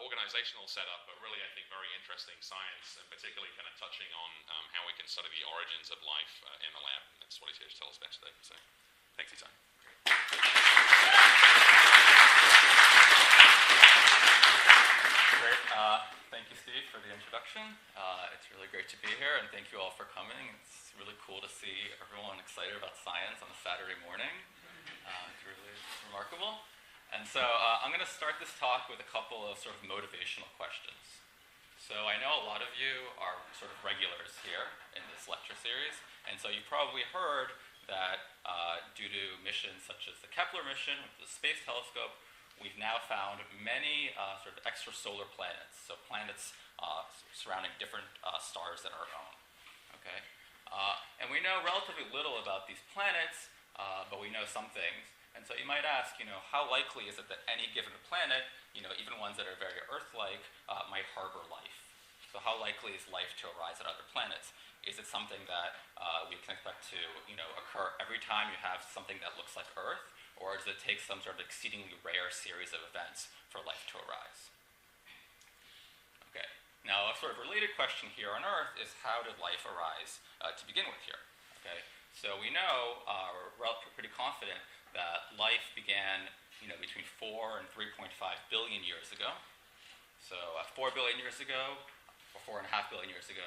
organizational setup, but really I think very interesting science, and particularly kind of touching on how we can study the origins of life in the lab. And that's what he's here to tell us about today. So thanks, Itay. Great. Thank you, Steve, for the introduction. It's really great to be here, and thank you all for coming. It's really cool to see everyone excited about science on a Saturday morning. It's really remarkable. And so I'm going to start this talk with a couple of sort of motivational questions. So I know a lot of you are sort of regulars here in this lecture series, and so you've probably heard that due to missions such as the Kepler mission, which is a space telescope, we've now found many sort of extrasolar planets, so planets surrounding different stars than our own. Okay? And we know relatively little about these planets, but we know some things. And so you might ask, how likely is it that any given planet, even ones that are very Earth-like, might harbor life? So how likely is life to arise at other planets? Is it something that we can expect to, occur every time you have something that looks like Earth, or does it take some sort of exceedingly rare series of events for life to arise? Okay. Now, a sort of related question here on Earth is how did life arise to begin with here? Okay. So we know, we're pretty confident that life began, between 4 and 3.5 billion years ago. So 4 billion years ago, or 4.5 billion years ago,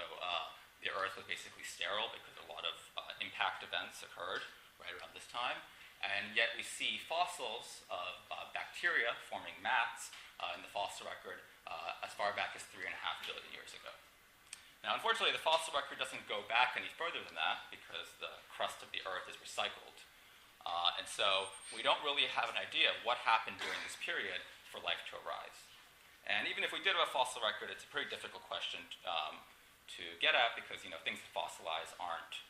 the Earth was basically sterile because a lot of impact events occurred right around this time. And yet we see fossils of bacteria forming mats in the fossil record as far back as 3.5 billion years ago. Now, unfortunately, the fossil record doesn't go back any further than that because the crust of the Earth is recycled. And so we don't really have an idea of what happened during this period for life to arise. And even if we did have a fossil record, it's a pretty difficult question to get at because things that fossilize aren't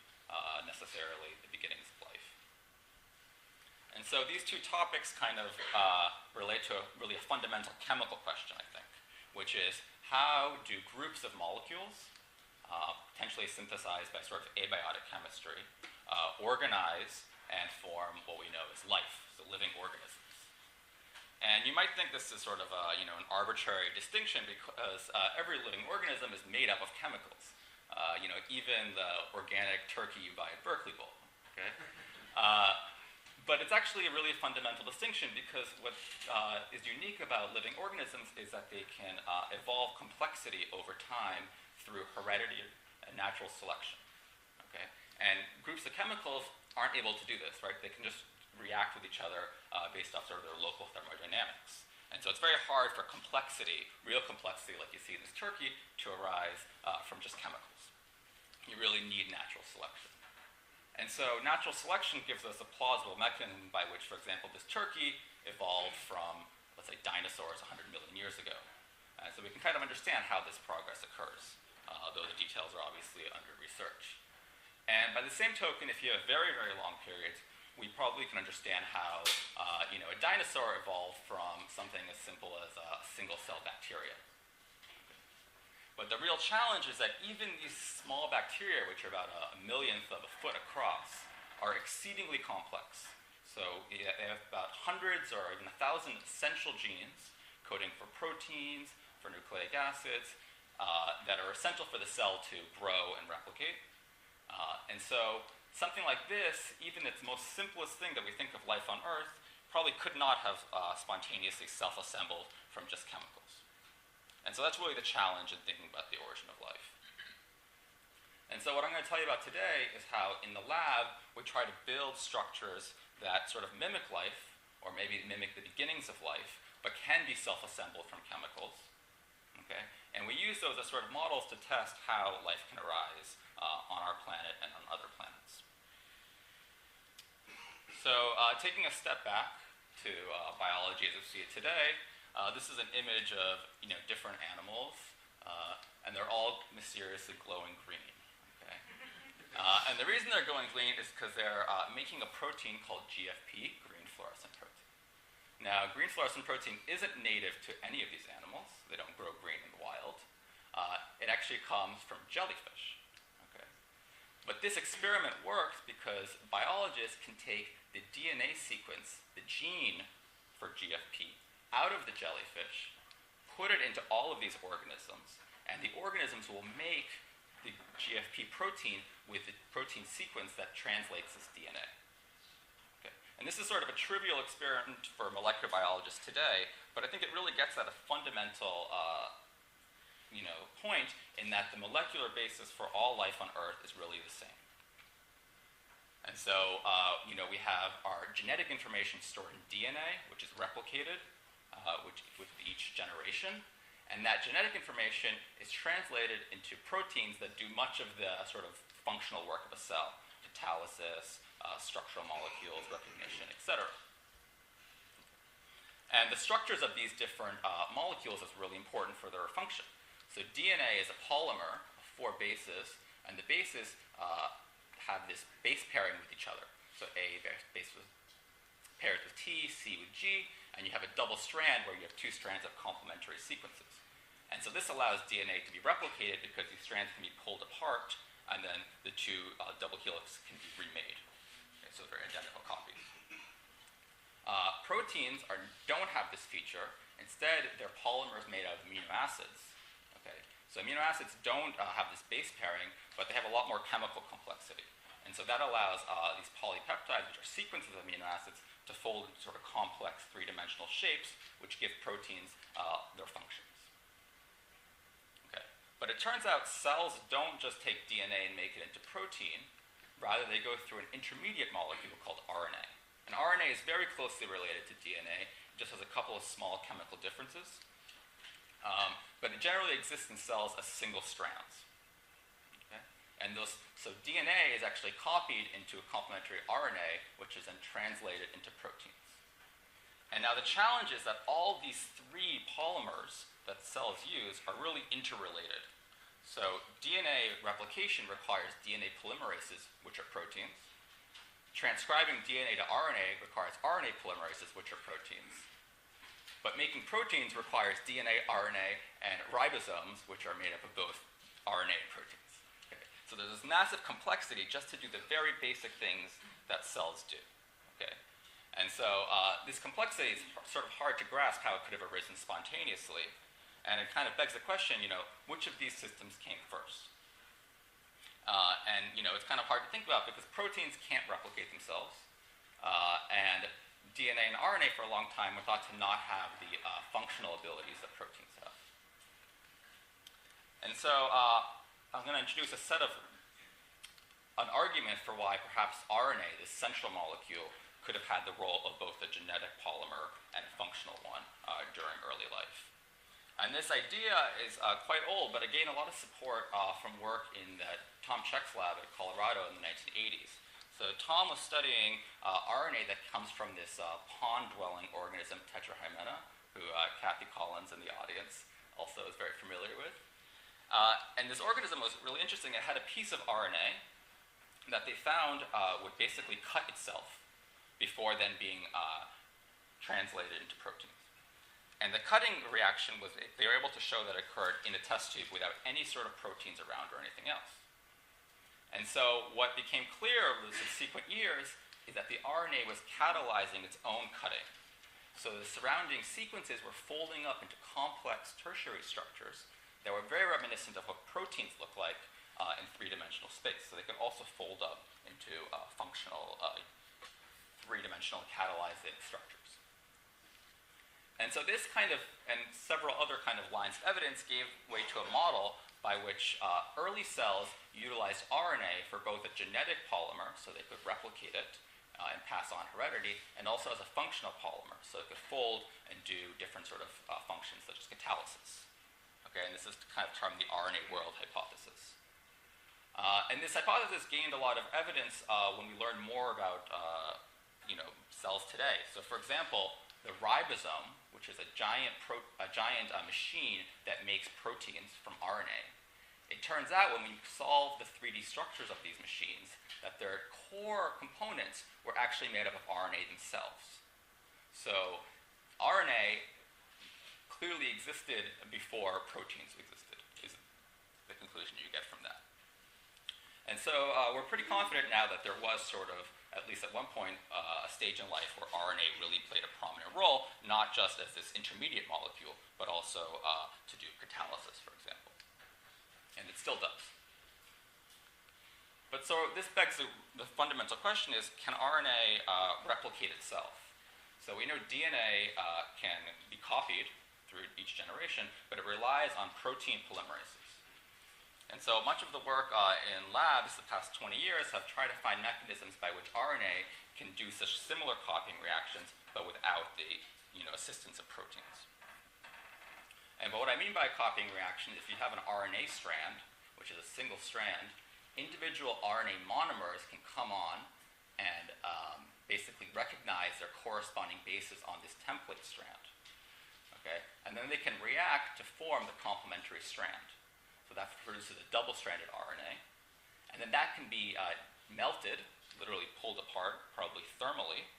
necessarily the beginnings of life. And so these two topics kind of relate to really a fundamental chemical question, I think, which is how do groups of molecules, potentially synthesized by sort of abiotic chemistry, organize and form what we know as life, so living organisms. And you might think this is sort of an arbitrary distinction because every living organism is made up of chemicals. Even the organic turkey you buy at Berkeley Bowl. Okay? But it's actually a really fundamental distinction because what is unique about living organisms is that they can evolve complexity over time through heredity and natural selection. Okay? And groups of chemicals aren't able to do this, right? They can just react with each other based off sort of their local thermodynamics. And so it's very hard for complexity, real complexity like you see in this turkey, to arise from just chemicals. You really need natural selection. And so natural selection gives us a plausible mechanism by which, for example, this turkey evolved from, let's say, dinosaurs 100 million years ago. And so we can kind of understand how this progress occurs, though the details are obviously under research. And by the same token, if you have very, very long periods, we probably can understand how a dinosaur evolved from something as simple as a single-cell bacteria. But the real challenge is that even these small bacteria, which are about a millionth of a foot across, are exceedingly complex. So they have about hundreds or even 1,000 essential genes coding for proteins, for nucleic acids, that are essential for the cell to grow and replicate. And so something like this, even its most simplest thing that we think of life on Earth, probably could not have spontaneously self-assembled from just chemicals. And so that's really the challenge in thinking about the origin of life. And so what I'm going to tell you about today is how in the lab we try to build structures that sort of mimic life, or maybe mimic the beginnings of life, but can be self-assembled from chemicals. Okay? And we use those as sort of models to test how life can arise on our planet and on other planets. So taking a step back to biology as we see it today, this is an image of different animals, and they're all mysteriously glowing green. Okay? And the reason they're glowing green is because they're making a protein called GFP, green fluorescent protein. Now, green fluorescent protein isn't native to any of these animals. They don't grow green in the wild. It actually comes from jellyfish. Okay? But this experiment works because biologists can take the DNA sequence, the gene for GFP, out of the jellyfish, put it into all of these organisms, and the organisms will make the GFP protein with the protein sequence that translates as DNA. Okay. And this is sort of a trivial experiment for molecular biologists today, but I think it really gets at a fundamental point in that the molecular basis for all life on Earth is really the same. And so, we have our genetic information stored in DNA, which is replicated with each generation. And that genetic information is translated into proteins that do much of the sort of functional work of a cell, catalysis, structural molecules, recognition, etc. And the structures of these different molecules is really important for their function. So DNA is a polymer of 4 bases, and the bases have this base pairing with each other. So A base pairs with T, C with G, and you have a double strand where you have 2 strands of complementary sequences. And so this allows DNA to be replicated because these strands can be pulled apart, and then the 2 double helix can be remade. Okay, so they're identical copies. Proteins don't have this feature. Instead, they're polymers made out of amino acids. Okay? So amino acids don't have this base pairing, but they have a lot more chemical complexity. And so that allows these polypeptides, which are sequences of amino acids, to fold into sort of complex 3-dimensional shapes, which give proteins their functions. Okay. But it turns out cells don't just take DNA and make it into protein. Rather, they go through an intermediate molecule called RNA. And RNA is very closely related to DNA. It just has a couple of small chemical differences. But it generally exists in cells as single strands. Okay? And so DNA is actually copied into a complementary RNA, which is then translated into proteins. And now the challenge is that all these 3 polymers that cells use are really interrelated. So DNA replication requires DNA polymerases, which are proteins. Transcribing DNA to RNA requires RNA polymerases, which are proteins. But making proteins requires DNA, RNA, and ribozymes, which are made up of both RNA and proteins. Okay. So there's this massive complexity just to do the very basic things that cells do. Okay. And so this complexity is sort of hard to grasp how it could have arisen spontaneously. And it kind of begs the question, which of these systems came first? And it's kind of hard to think about because proteins can't replicate themselves. And DNA and RNA for a long time were thought to not have the functional abilities that proteins have. And so I'm going to introduce an argument for why perhaps RNA, this central molecule, could have had the role of both a genetic polymer and a functional one during early life. And this idea is quite old, but it gained a lot of support from work in Tom Cech's lab at Colorado in the 1980s. So Tom was studying RNA that comes from this pond-dwelling organism, Tetrahymena, who Kathy Collins in the audience also is very familiar with. And this organism was really interesting. It had a piece of RNA that they found would basically cut itself before then being translated into proteins. And the cutting reaction was, they were able to show that it occurred in a test tube without any sort of proteins around or anything else. And so what became clear over the subsequent years is that the RNA was catalyzing its own cutting. So the surrounding sequences were folding up into complex tertiary structures that were very reminiscent of what proteins look like in 3-dimensional space. So they could also fold up into functional 3-dimensional catalyzing structures. And so this kind of, and several other kind of lines of evidence gave way to a model by which early cells utilized RNA for both a genetic polymer, so they could replicate it and pass on heredity, and also as a functional polymer, so it could fold and do different sort of functions such as catalysis. Okay, and this is kind of termed the Rna World Hypothesis. And this hypothesis gained a lot of evidence when we learned more about cells today. So for example, the ribosome, which is a giant machine that makes proteins from RNA. It turns out when we solve the 3D structures of these machines that their core components were actually made up of RNA themselves. So RNA clearly existed before proteins existed, is the conclusion you get from that. And so we're pretty confident now that there was sort of at least at one point, a stage in life where RNA really played a prominent role, not just as this intermediate molecule, but also to do catalysis, for example. And it still does. But so this begs the fundamental question is, can RNA replicate itself? So we know DNA can be copied through each generation, but it relies on protein polymerases. And so much of the work in labs the past 20 years have tried to find mechanisms by which RNA can do such similar copying reactions, but without the assistance of proteins. And what I mean by a copying reaction is if you have an RNA strand, which is a single strand, individual RNA monomers can come on and basically recognize their corresponding bases on this template strand. Okay? And then they can react to form the complementary strand. So that produces a double-stranded RNA. And then that can be melted, literally pulled apart, probably thermally,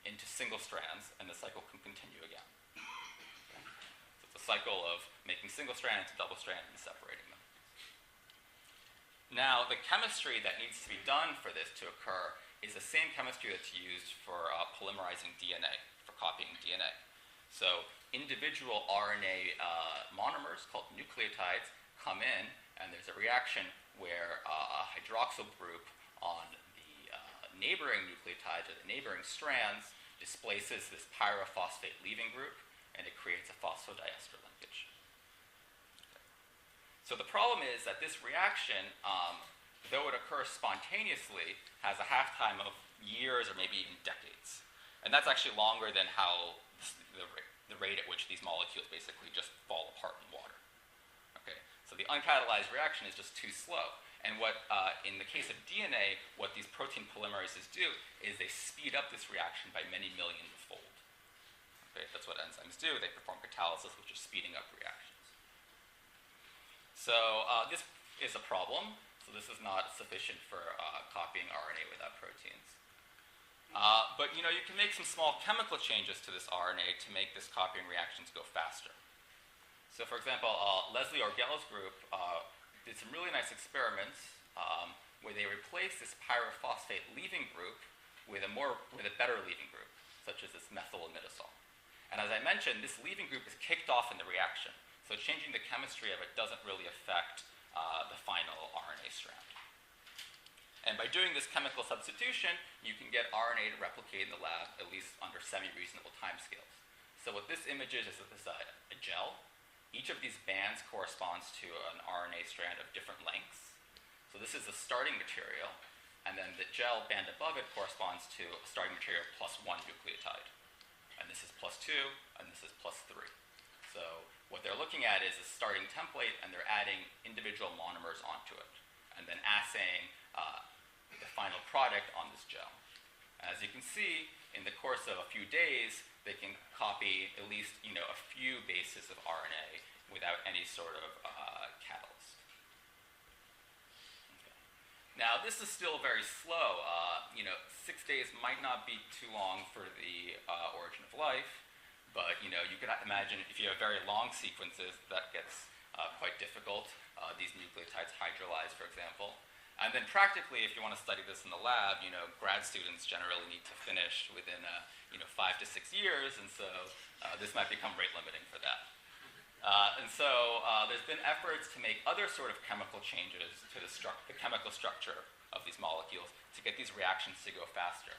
into single strands, and the cycle can continue again. Okay? So it's a cycle of making single strand into double strand and separating them. Now, the chemistry that needs to be done for this to occur is the same chemistry that's used for polymerizing DNA, for copying DNA. So individual RNA monomers, called nucleotides, come in, and there's a reaction where a hydroxyl group on the neighboring nucleotides, or the neighboring strands, displaces this pyrophosphate leaving group, and it creates a phosphodiester linkage. Okay. So the problem is that this reaction, though it occurs spontaneously, has a half-time of years or maybe even decades. And that's actually longer than how the rate at which these molecules basically just fall apart in water. Okay. So the uncatalyzed reaction is just too slow. And what, in the case of DNA, what these protein polymerases do is they speed up this reaction by many millionfold. Okay, that's what enzymes do. They perform catalysis, which is speeding up reactions. So this is a problem. So this is not sufficient for copying RNA without proteins. But you can make some small chemical changes to this RNA to make this copying reactions go faster. So for example, Leslie Orgel's group did some really nice experiments where they replaced this pyrophosphate leaving group with a better leaving group, such as this methylimidazole. And as I mentioned, this leaving group is kicked off in the reaction. So changing the chemistry of it doesn't really affect the final RNA strand. And by doing this chemical substitution, you can get RNA to replicate in the lab, at least under semi-reasonable timescales. So what this image is this a gel. Each of these bands corresponds to an RNA strand of different lengths. So this is the starting material, and then the gel band above it corresponds to a starting material plus 1 nucleotide. And this is plus 2, and this is plus 3. So what they're looking at is a starting template, and they're adding individual monomers onto it, and then assaying the final product on this gel. As you can see, in the course of a few days, they can copy at least a few bases of RNA without any sort of catalyst. Okay. Now, this is still very slow. 6 days might not be too long for the origin of life, but you could imagine if you have very long sequences, that gets quite difficult. These nucleotides hydrolyze, for example. And then practically, if you want to study this in the lab, grad students generally need to finish within 5 to 6 years, and so this might become rate limiting for that. And so there's been efforts to make other sort of chemical changes to the chemical structure of these molecules to get these reactions to go faster.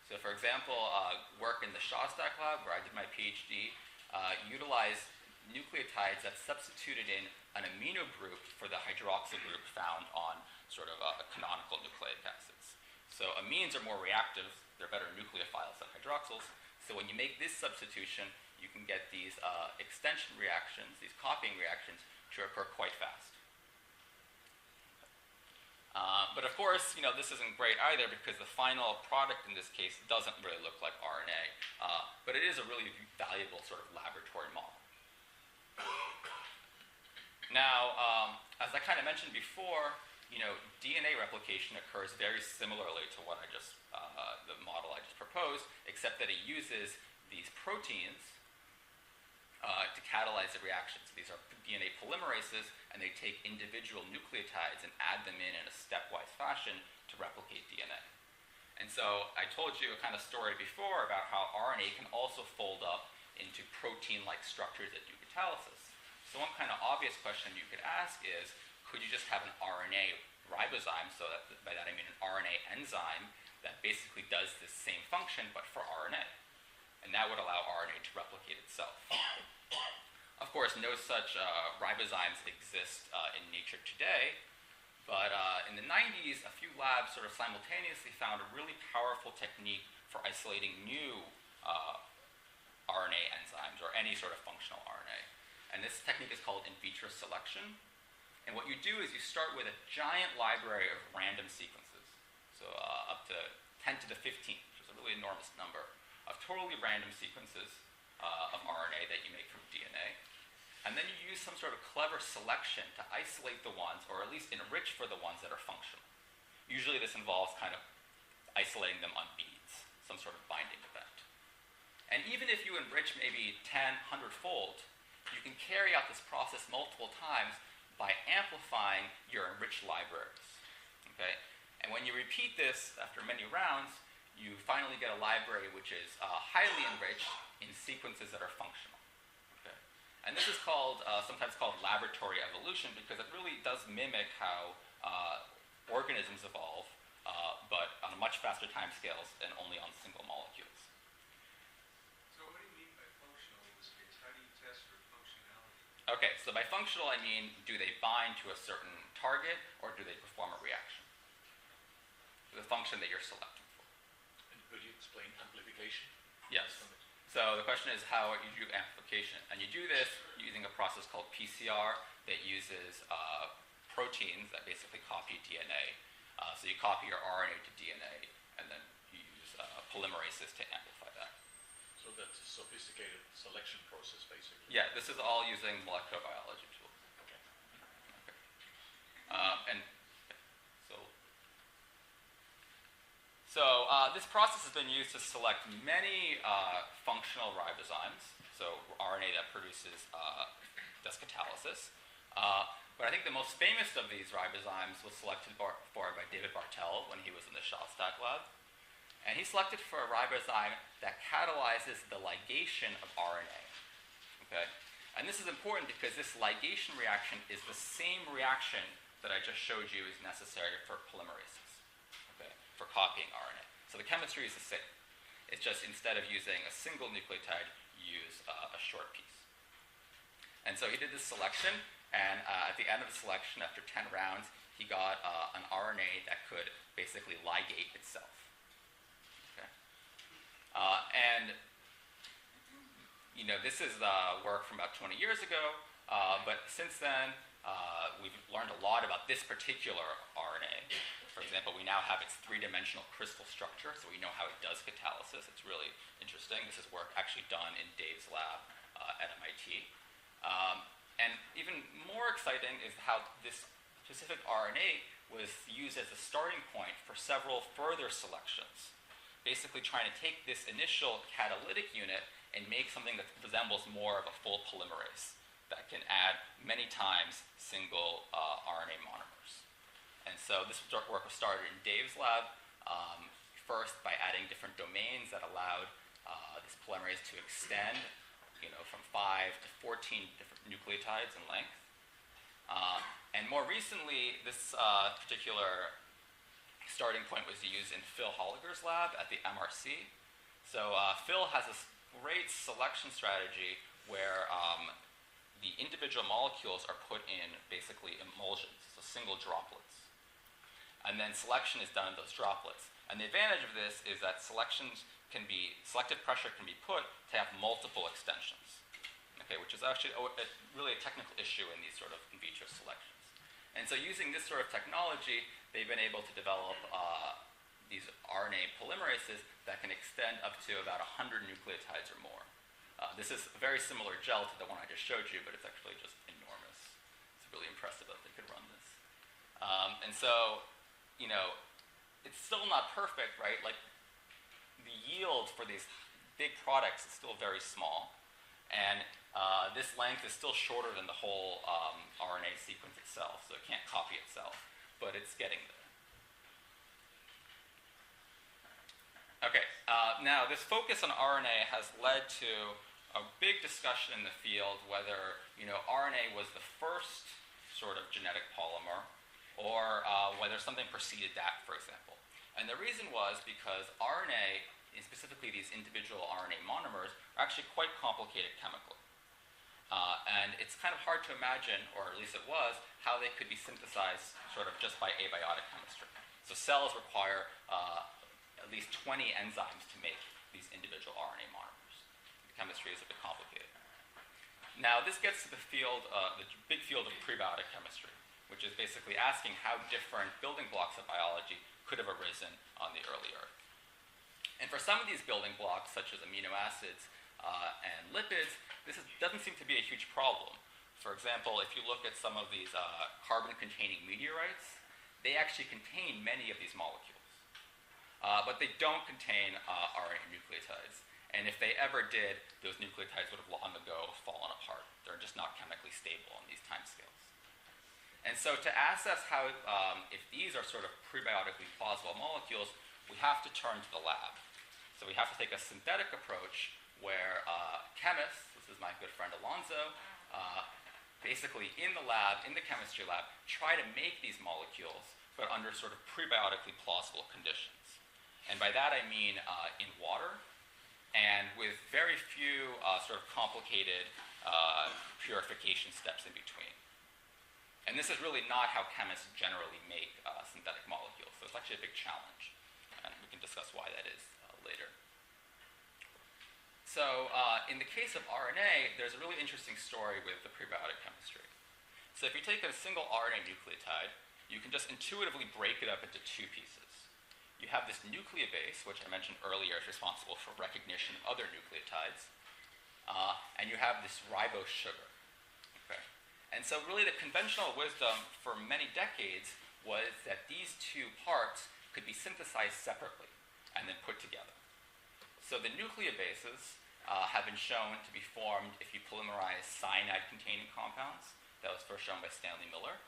So for example, work in the Shostak lab, where I did my PhD, utilized nucleotides that substituted in an amino group for the hydroxyl group found on sort of canonical nucleic acids. So amines are more reactive, they're better nucleophiles than hydroxyls. So when you make this substitution, you can get these extension reactions, these copying reactions, to occur quite fast. But of course, this isn't great either, because the final product in this case doesn't really look like RNA, but it is a really valuable sort of laboratory model. Now, as I kind of mentioned before, DNA replication occurs very similarly to what the model I just proposed, except that it uses these proteins to catalyze the reactions. These are DNA polymerases, and they take individual nucleotides and add them in a stepwise fashion to replicate DNA. And so I told you a kind of story before about how RNA can also fold up into protein-like structures that do catalysis. So one kind of obvious question you could ask is, could you just have an RNA ribozyme, so that, by that I mean an RNA enzyme, that basically does this same function but for RNA? And that would allow RNA to replicate itself. Of course, no such ribozymes exist in nature today, but in the 90s, a few labs sort of simultaneously found a really powerful technique for isolating new RNA enzymes, or any sort of functional RNA. And this technique is called in vitro selection. And what you do is you start with a giant library of random sequences, so up to 10 to the 15th, which is a really enormous number, of totally random sequences of RNA that you make from DNA. And then you use some sort of clever selection to isolate the ones, or at least enrich for the ones that are functional. Usually this involves kind of isolating them on beads, some sort of binding event. And even if you enrich maybe 10, 100-fold, you can carry out this process multiple times by amplifying your enriched libraries. Okay? And when you repeat this after many rounds, you finally get a library which is highly enriched in sequences that are functional. Okay? And this is called, sometimes called laboratory evolution, because it really does mimic how organisms evolve, but on much faster timescales and only on single molecules. So what do you mean by functional in this case? How do you test for functionality? Okay, so by functional I mean, do they bind to a certain target, or do they perform a reaction? The function that you're selecting for. And could you explain amplification? Yes. So the question is how you do amplification. And you do this using a process called PCR that uses proteins that basically copy DNA. So you copy your RNA to DNA, and then you use polymerases to amplify that. So that's a sophisticated selection process, basically. Yeah, this is all using molecular biology tools. Okay. So this process has been used to select many functional ribozymes, so RNA that produces does catalysis. But I think the most famous of these ribozymes was selected for by David Bartel when he was in the Shostak lab. And he selected for a ribozyme that catalyzes the ligation of RNA. Okay? And this is important because this ligation reaction is the same reaction that I just showed you is necessary for polymerases, okay, for copying RNA. So the chemistry is the same. It's just instead of using a single nucleotide, you use a short piece. And so he did this selection, and at the end of the selection, after 10 rounds, he got an RNA that could basically ligate itself. Okay? And you know, this is work from about 20 years ago, but since then, we've learned a lot about this particular RNA. For example, we now have its three-dimensional crystal structure, so we know how it does catalysis. It's really interesting. This is work actually done in Dave's lab at MIT. And even more exciting is how this specific RNA was used as a starting point for several further selections, basically trying to take this initial catalytic unit and make something that resembles more of a full polymerase that can add many times single RNA monomers. And so this work was started in Dave's lab, first by adding different domains that allowed this polymerase to extend, you know, from 5 to 14 different nucleotides in length. And more recently, this particular starting point was used in Phil Holliger's lab at the MRC. So Phil has this great selection strategy where the individual molecules are put in basically emulsions, so single droplets. And then selection is done in those droplets. And the advantage of this is that selective pressure can be put to have multiple extensions, okay, which is actually really a technical issue in these sort of in vitro selections. And so using this sort of technology, they've been able to develop these RNA polymerases that can extend up to about 100 nucleotides or more. This is a very similar gel to the one I just showed you, but it's actually just enormous. It's really impressive that they could run this. And so, you know, it's still not perfect, right? Like, the yield for these big products is still very small. And this length is still shorter than the whole RNA sequence itself, so it can't copy itself. But it's getting there. Okay, now this focus on RNA has led to a big discussion in the field whether, RNA was the first sort of genetic polymer or whether something preceded that, for example. And the reason was because RNA, and specifically these individual RNA monomers, are actually quite complicated chemically. And it's kind of hard to imagine, or at least it was, how they could be synthesized sort of just by abiotic chemistry. So cells require at least 20 enzymes to make these individual RNA monomers. The chemistry is a bit complicated. Now, this gets to the field, the big field of prebiotic chemistry, which is basically asking how different building blocks of biology could have arisen on the early Earth. And for some of these building blocks, such as amino acids and lipids, doesn't seem to be a huge problem. For example, if you look at some of these carbon-containing meteorites, they actually contain many of these molecules. But they don't contain RNA nucleotides. And if they ever did, those nucleotides would have long ago fallen apart. They're just not chemically stable on these timescales. And so to assess how, if these are sort of prebiotically plausible molecules, we have to turn to the lab. So we have to take a synthetic approach where chemists, this is my good friend Alonzo, basically in the lab, in the chemistry lab, try to make these molecules, but under sort of prebiotically plausible conditions. And by that I mean in water, and with very few sort of complicated purification steps in between. And this is really not how chemists generally make synthetic molecules, so it's actually a big challenge. And we can discuss why that is later. So in the case of RNA, there's a really interesting story with the prebiotic chemistry. So if you take a single RNA nucleotide, you can just intuitively break it up into two pieces. You have this nucleobase, which I mentioned earlier is responsible for recognition of other nucleotides, and you have this ribose sugar. Okay? And so really the conventional wisdom for many decades was that these two parts could be synthesized separately and then put together. So the nucleobases have been shown to be formed if you polymerize cyanide-containing compounds. That was first shown by Stanley Miller.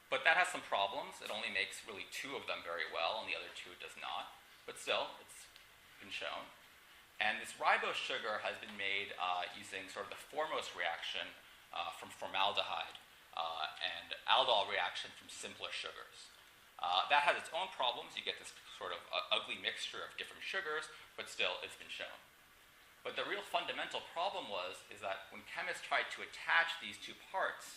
But that has some problems. It only makes really two of them very well, and the other two it does not. But still, it's been shown. And this ribose sugar has been made using sort of the foremost reaction from formaldehyde and aldol reaction from simpler sugars. That has its own problems. You get this sort of ugly mixture of different sugars, but still, it's been shown. But the real fundamental problem is that when chemists tried to attach these two parts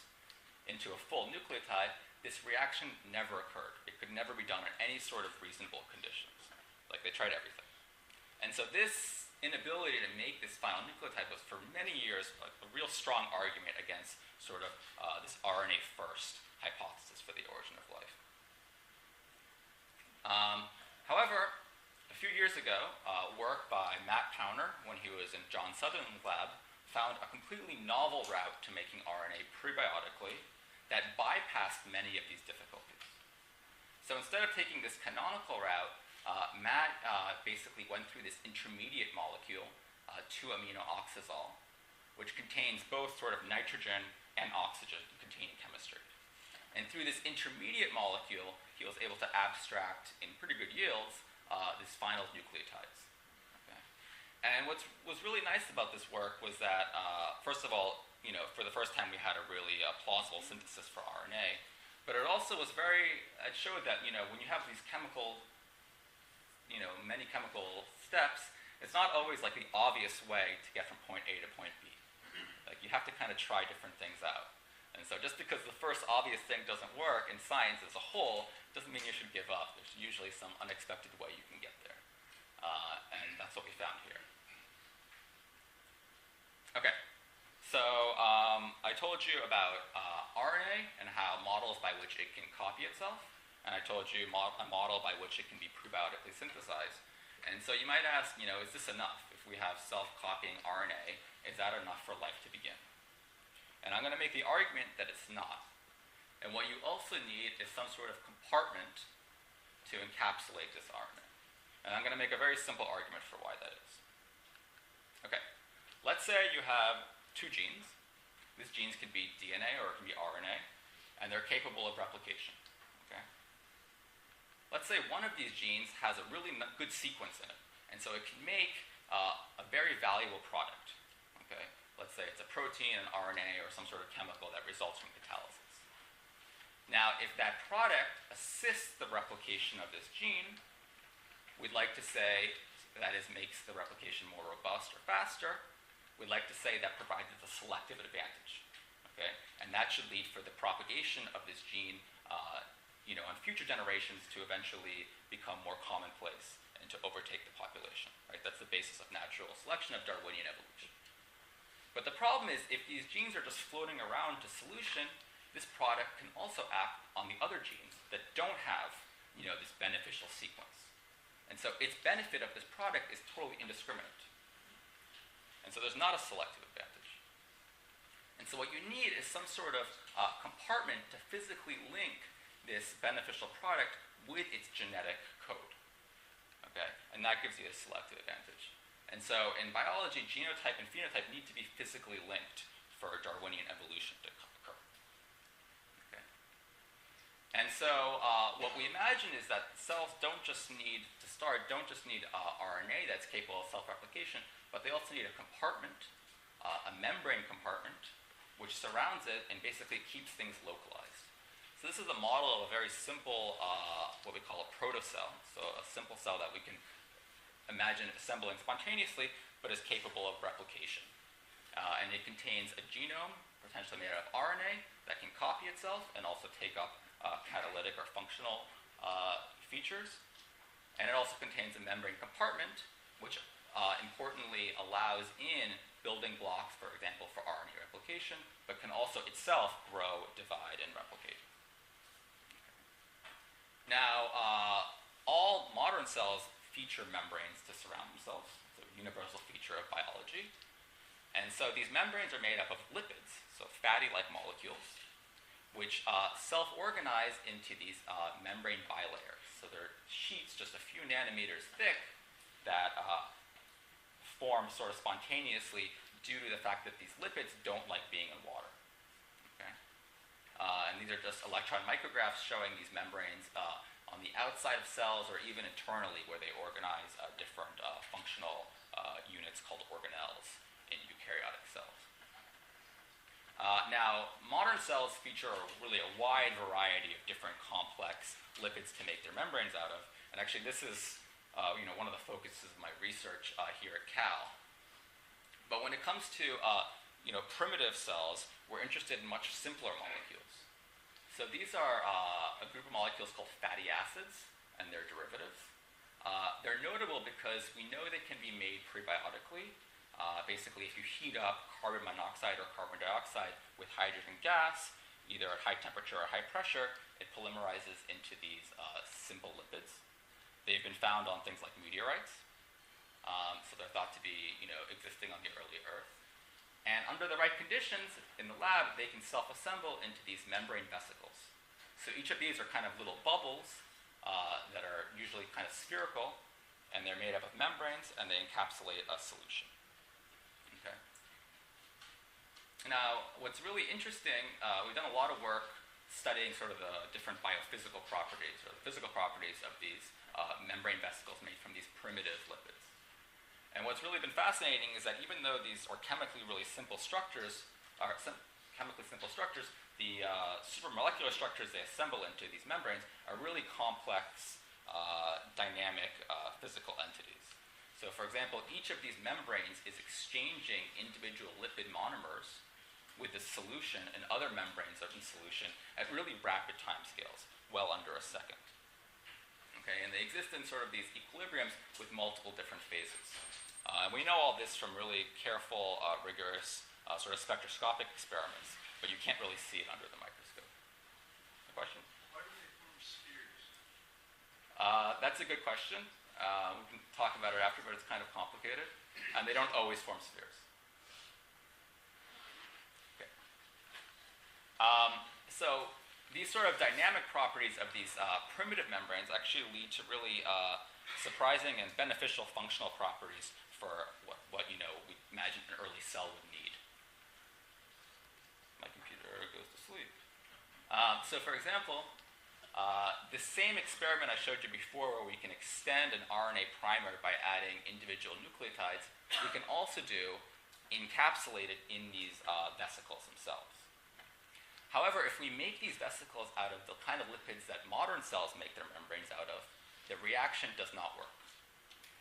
into a full nucleotide, this reaction never occurred. It could never be done under any sort of reasonable conditions. Like, they tried everything. And so this inability to make this final nucleotide was for many years a real strong argument against sort of this RNA first hypothesis for the origin of life. However, a few years ago, work by Matt Towner, when he was in John Sutherland's lab, found a completely novel route to making RNA prebiotically that bypassed many of these difficulties. So instead of taking this canonical route, Matt basically went through this intermediate molecule, 2-aminoxazole, which contains both sort of nitrogen and oxygen containing chemistry. And through this intermediate molecule, he was able to abstract in pretty good yields these final nucleotides. Okay? And what was really nice about this work was that, first of all, for the first time we had a really plausible synthesis for RNA, but it also was it showed that, when you have these chemical, many chemical steps, it's not always like the obvious way to get from point A to point B. Like, you have to kind of try different things out. And so just because the first obvious thing doesn't work in science as a whole, doesn't mean you should give up. There's usually some unexpected way you can get there. And that's what we found here. Okay. So I told you about RNA and how models by which it can copy itself. And I told you a model by which it can be prebiotically synthesized. And so you might ask, is this enough? If we have self-copying RNA, is that enough for life to begin? And I'm going to make the argument that it's not. And what you also need is some sort of compartment to encapsulate this RNA. And I'm going to make a very simple argument for why that is. Okay, let's say you have two genes. These genes could be DNA or it can be RNA, and they're capable of replication. Okay? let's say one of these genes has a really good sequence in it, and so it can make a very valuable product. Okay? Let's say it's a protein, an RNA, or some sort of chemical that results from catalysis. Now, if that product assists the replication of this gene, we'd like to say, that is, makes the replication more robust or faster, we'd like to say that provides it a selective advantage. Okay? And that should lead for the propagation of this gene on future generations to eventually become more commonplace and to overtake the population. Right? That's the basis of natural selection of Darwinian evolution. But the problem is, if these genes are just floating around to solution, this product can also act on the other genes that don't have this beneficial sequence. And so its benefit of this product is totally indiscriminate. And so there's not a selective advantage. And so what you need is some sort of compartment to physically link this beneficial product with its genetic code. Okay? And that gives you a selective advantage. And so in biology, genotype and phenotype need to be physically linked for Darwinian evolution to occur. Okay? And so what we imagine is that cells don't just need RNA that's capable of self-replication, but they also need a compartment, a membrane compartment, which surrounds it and basically keeps things localized. So this is a model of a very simple, what we call a protocell, so a simple cell that we can imagine assembling spontaneously, but is capable of replication. And it contains a genome, potentially made out of RNA, that can copy itself and also take up catalytic or functional features. And it also contains a membrane compartment, which importantly allows in building blocks, for example, for RNA replication, but can also itself grow, divide, and replicate. Now, all modern cells feature membranes to surround themselves. It's a universal feature of biology. And so these membranes are made up of lipids, so fatty-like molecules, which self-organize into these membrane bilayers. So they're sheets just a few nanometers thick that form sort of spontaneously due to the fact that these lipids don't like being in water. Okay? And these are just electron micrographs showing these membranes on the outside of cells or even internally, where they organize different functional units called organelles in eukaryotic cells. Now, modern cells feature really a wide variety of different complex lipids to make their membranes out of. And actually, this is one of the focuses of my research here at Cal. But when it comes to primitive cells, we're interested in much simpler molecules. So these are a group of molecules called fatty acids and their derivatives. They're notable because we know they can be made prebiotically. Basically, if you heat up carbon monoxide or carbon dioxide with hydrogen gas, either at high temperature or high pressure, it polymerizes into these simple lipids. They've been found on things like meteorites, so they're thought to be existing on the early Earth. And under the right conditions in the lab, they can self-assemble into these membrane vesicles. So each of these are kind of little bubbles that are usually kind of spherical, and they're made up of membranes, and they encapsulate a solution. Okay. Now, what's really interesting, we've done a lot of work studying sort of the different biophysical properties, or the physical properties of these membrane vesicles made from these primitive lipids. And what's really been fascinating is that even though these are chemically really simple structures, the supramolecular structures they assemble into these membranes are really complex, dynamic physical entities. So for example, each of these membranes is exchanging individual lipid monomers with the solution and other membranes of the solution at really rapid timescales, well under a second. Okay, and they exist in sort of these equilibriums with multiple different phases. We know all this from really careful, rigorous sort of spectroscopic experiments, but you can't really see it under the microscope. A question? Why do they form spheres? That's a good question. We can talk about it after, but it's kind of complicated. And they don't always form spheres. Okay. So these sort of dynamic properties of these primitive membranes actually lead to really surprising and beneficial functional properties for what we imagine an early cell would need. My computer goes to sleep. So for example, The same experiment I showed you before where we can extend an RNA primer by adding individual nucleotides, we can also do encapsulated in these vesicles themselves. However, if we make these vesicles out of the kind of lipids that modern cells make their membranes out of, the reaction does not work.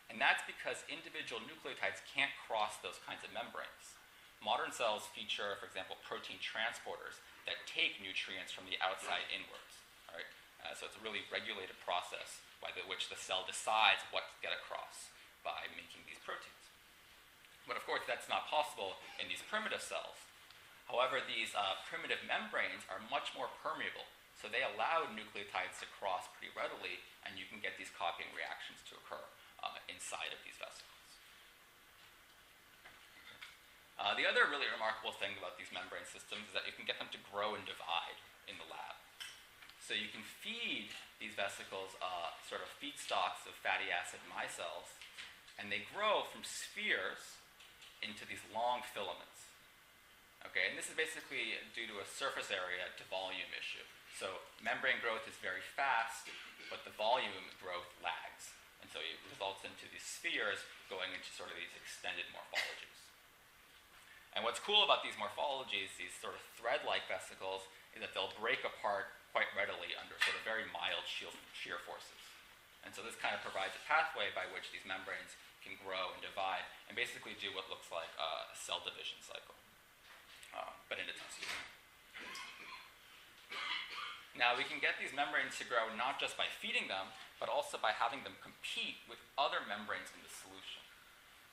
And that's because individual nucleotides can't cross those kinds of membranes. Modern cells feature, for example, protein transporters that take nutrients from the outside inwards. Right? So it's a really regulated process by which the cell decides what to get across by making these proteins. But of course, that's not possible in these primitive cells. However, these primitive membranes are much more permeable, so they allow nucleotides to cross pretty readily, and you can get these copying reactions to occur inside of these vesicles. The other really remarkable thing about these membrane systems is that you can get them to grow and divide in the lab. So you can feed these vesicles sort of feedstocks of fatty acid micelles, and they grow from spheres into these long filaments. Okay, and this is basically due to a surface area to volume issue. So membrane growth is very fast, but the volume growth lags. And so it results into these spheres going into sort of these extended morphologies. And what's cool about these morphologies, these sort of thread-like vesicles, is that they'll break apart quite readily under sort of very mild shear forces. And so this kind of provides a pathway by which these membranes can grow and divide and basically do what looks like a cell division cycle, but in a tissue. Now, we can get these membranes to grow not just by feeding them, but also by having them compete with other membranes in the solution.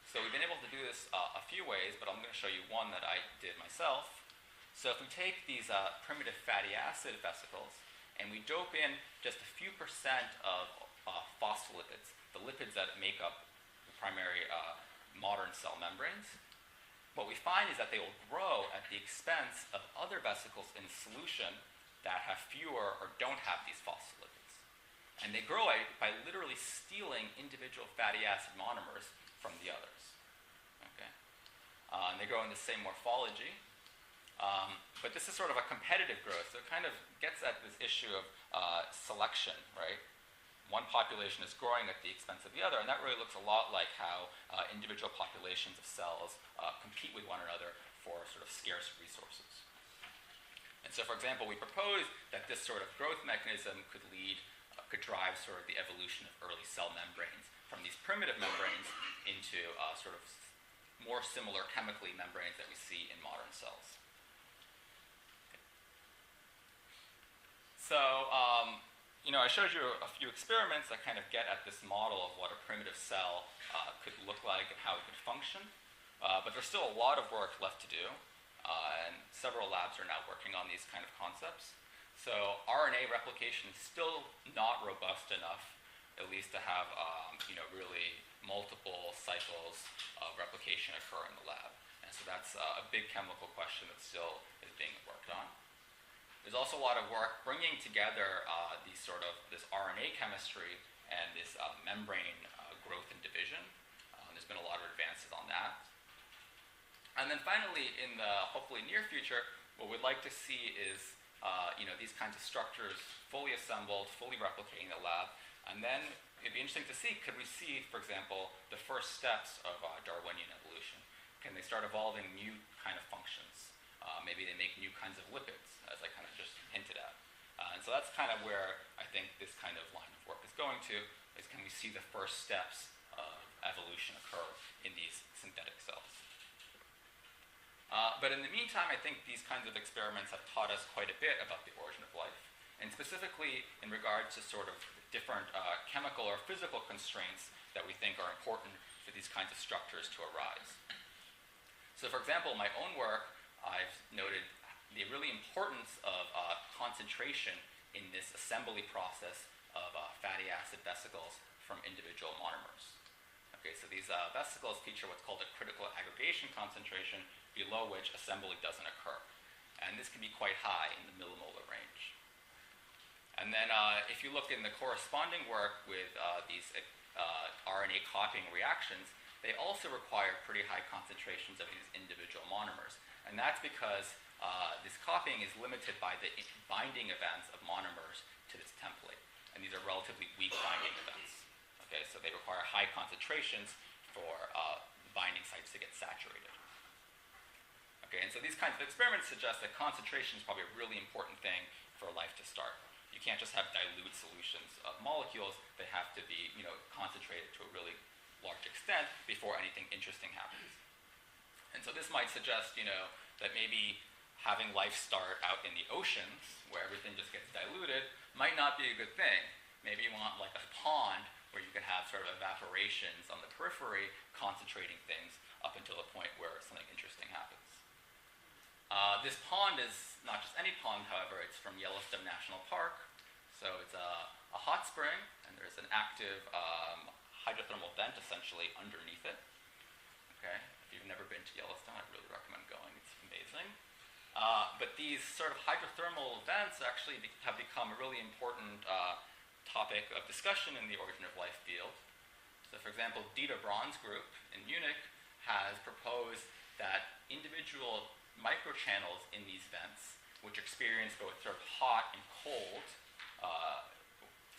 So we've been able to do this a few ways, but I'm going to show you one that I did myself. So if we take these primitive fatty acid vesicles and we dope in just a few percent of phospholipids, the lipids that make up the primary modern cell membranes, what we find is that they will grow at the expense of other vesicles in solution that have fewer or don't have these phospholipids. And they grow by literally stealing individual fatty acid monomers from the others. Okay? And they grow in the same morphology. But this is sort of a competitive growth, so it kind of gets at this issue of selection, right? One population is growing at the expense of the other, and that really looks a lot like how individual populations of cells compete with one another for sort of scarce resources. And so, for example, we propose that this sort of growth mechanism could drive sort of the evolution of early cell membranes from these primitive membranes into sort of more similar chemically membranes that we see in modern cells. So, I showed you a few experiments that kind of get at this model of what a primitive cell could look like and how it could function. But there's still a lot of work left to do, and several labs are now working on these kind of concepts. So RNA replication is still not robust enough, at least to have really multiple cycles of replication occur in the lab. And so that's a big chemical question that still is being worked on. There's also a lot of work bringing together this RNA chemistry and this membrane growth and division. There's been a lot of advances on that. And then finally, in the hopefully near future, what we'd like to see is these kinds of structures fully assembled, fully replicating in the lab. And then it'd be interesting to see, could we see, for example, the first steps of Darwinian evolution? Can they start evolving new kind of functions? Maybe they make new kinds of lipids, as I kind of just hinted at. And so that's kind of where I think this kind of line of work is going to, is can we see the first steps of evolution occur in these synthetic cells. But in the meantime, I think these kinds of experiments have taught us quite a bit about the origin of life, and specifically in regards to sort of different chemical or physical constraints that we think are important for these kinds of structures to arise. So for example, in my own work, I've noted the really importance of concentration in this assembly process of fatty acid vesicles from individual monomers. Okay, so these vesicles feature what's called a critical aggregation concentration, below which assembly doesn't occur. And this can be quite high in the millimolar range. And then if you look in the corresponding work with these RNA copying reactions, they also require pretty high concentrations of these individual monomers. And that's because this copying is limited by the binding events of monomers to this template. And these are relatively weak binding events. Okay, so they require high concentrations for the binding sites to get saturated. Okay, and so these kinds of experiments suggest that concentration is probably a really important thing for life to start. You can't just have dilute solutions of molecules. They have to be, concentrated to a really large extent before anything interesting happens. And so this might suggest, that maybe having life start out in the oceans, where everything just gets diluted, might not be a good thing. Maybe you want like a pond where you can have sort of evaporations on the periphery, concentrating things up until the point where something interesting happens. This pond is not just any pond, however. It's from Yellowstone National Park. So it's a hot spring, and there's an active hydrothermal vent essentially underneath it. Okay, if you've never been to Yellowstone, I really recommend going. It's amazing. But these sort of hydrothermal vents actually have become a really important topic of discussion in the origin of life field. So for example, Dieter Braun's group in Munich has proposed that individual microchannels in these vents, which experience both sort of hot and cold